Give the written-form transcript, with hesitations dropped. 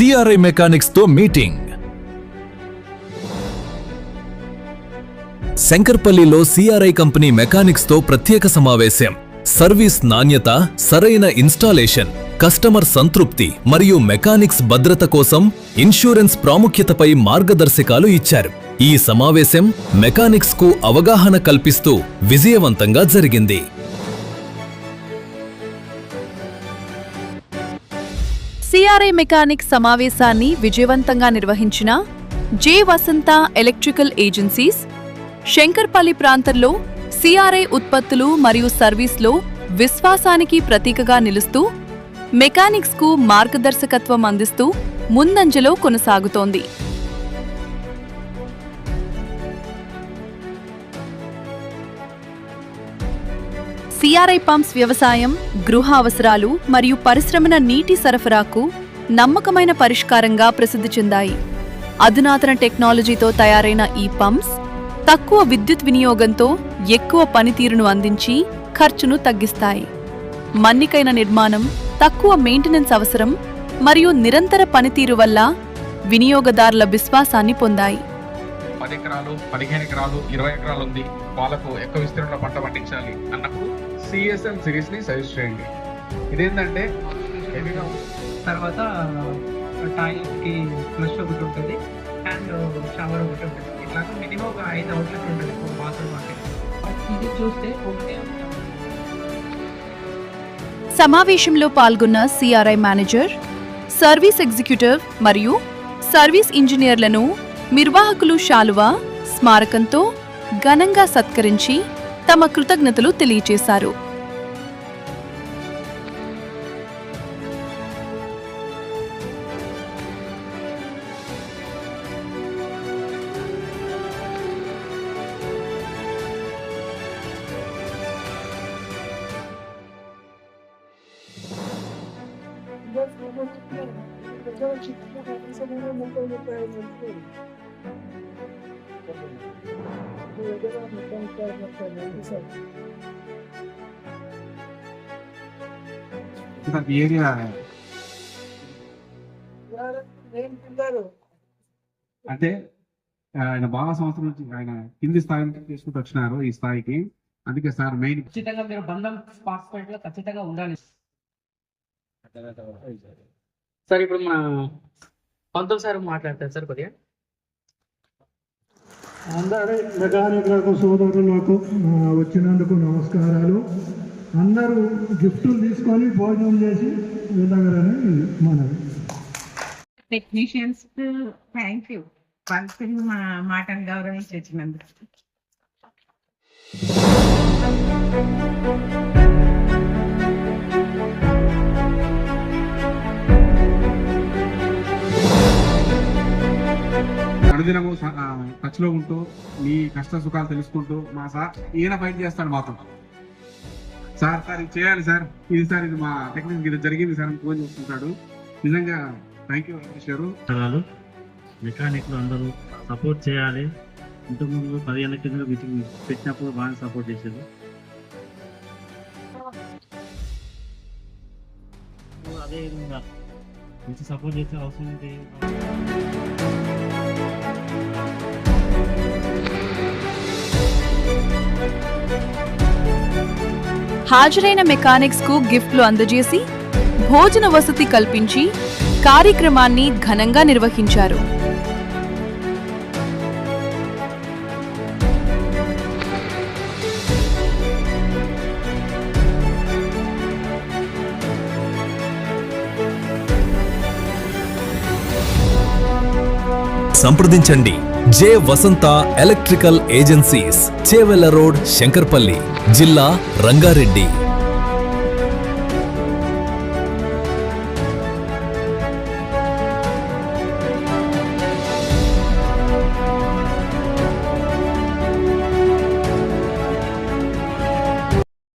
CRI mechanics తో meeting. శంకర్పల్లిలో CRI company mechanics తో ప్రత్యేక సమావేశం. సర్వీస్ నాణ్యత, సరైన ఇన్స్టాలేషన్, కస్టమర్ సంతృప్తి మరియు మెకానిక్స్ భద్రత కోసం ఇన్సూరెన్స్ ప్రాముఖ్యతపై మార్గదర్శకాలు ఇచ్చారు. ఈ సమావేశం మెకానిక్స్ కు అవగాహన కల్పిస్తూ విజయవంతంగా జరిగింది. సిఆర్ఐ మెకానిక్స్ సమావేశాన్ని విజయవంతంగా నిర్వహించిన J Vasantha electrical agencies Shankarpally ప్రాంతంలో సిఆర్ఐ ఉత్పత్తులు మరియు సర్వీస్లో విశ్వాసానికి ప్రతీకగా నిలుస్తూ మెకానిక్స్కు మార్గదర్శకత్వం అందిస్తూ ముందంజలో కొనసాగుతోంది. సిఆర్ఐ పంప్స్ వ్యవసాయం, గృహ అవసరాలు మరియు పరిశ్రమల నీటి సరఫరాకు నమ్మకమైన పరిష్కారంగా ప్రసిద్ధి చెందాయి. అధునాతన టెక్నాలజీతో తయారైన ఈ పంప్స్ తక్కువ విద్యుత్ వినియోగంతో ఎక్కువ పనితీరును అందించి ఖర్చును తగ్గిస్తాయి. మన్నికైన నిర్మాణం, తక్కువ మెయింటెనెన్స్ అవసరం మరియు నిరంతర పనితీరు వల్ల వినియోగదారుల విశ్వాసాన్ని పొందాయి. 10 ఎకరాలు, 15 ఎకరాలు, 20 ఎకరాలు ఉంది, వాళ్ళకు ఎక్కువ విస్తీర్ణంలో పంట పండించాలి అన్నప్పుడు సిఎస్ఎం సిరీస్ ని సజెస్ట్ చేయండి. ఇదేంటంటే హెవీగా తర్వాత టాయిలెట్ కి ఫ్లష్ ఒకటి ఉంటుంది అండ్ షవర్ ఒకటి ఉంటుంది. ఇట్లా మినిమం ఒక 5 అవుట్లెట్ ఉంటుంది బాత్రూమ్ అంటే. ఇది చూస్తే ఒకటే. సమావేశంలో పాల్గొన్న సిఆర్ఐ మేనేజర్, సర్వీస్ ఎగ్జిక్యూటివ్ మరియు సర్వీస్ ఇంజనీర్లను నిర్వాహకులు శాలువా, స్మారకంతో ఘనంగా సత్కరించి తమ కృతజ్ఞతలు తెలియజేశారు. ఏరియా అంటే ఆయన బాగా సంవత్సరం నుంచి ఆయన కింది స్థాయి నుంచి తీసుకుంటూ వచ్చినారు ఈ స్థాయికి. అందుకే సార్ మెయిన్ ఖచ్చితంగా మీరు బంధం పాస్పోర్ట్ లో ఖచ్చితంగా ఉండాలి సార్. ఇప్పుడు మన పంతులు సార్ మాట్లాడతారు సార్ కొద్దిగా. అందరి మెకానికులకు, సోదరులకు వచ్చినందుకు నమస్కారాలు. అందరూ గిఫ్టులు తీసుకొని భోజనం చేసి వెళ్ళగలని మనవి. Technicians thank you. పంతులు మా మాటను గౌరవించి వచ్చినందుకు. అనుదినము టచ్ లో ఉంటూ మీ కష్ట సుఖాలు తెలుసుకుంటూ మా సార్ ఈయన ఫైట్ చేస్తాడు మాత్రం. సార్ ఇది చేయాలి సార్, ఇది సార్, ఇది మా టెక్నిక్, ఇది జరిగింది సార్ అని ఫోన్ చేస్తుంటాడు. నిజంగా థ్యాంక్ యూ వెంకటేష్ గారు. మెకానిక్లు అందరూ సపోర్ట్ చేయాలి. ఇంతకుముందు 10 ఏళ్ళ కింద మీటింగ్ పెట్టినప్పుడు బాగా సపోర్ట్ చేశారు. అదే విధంగా మంచి సపోర్ట్ చేసే అవసరం ఉంది. హాజరైన మెకానిక్స్ కు గిఫ్ట్లు అందజేసి భోజన వసతి కల్పించి కార్యక్రమాన్ని ఘనంగా నిర్వహించారు. సంప్రదించండి J Vasantha electrical agencies, Chevella road, Shankarpalli, జిల్లా రంగారెడ్డి.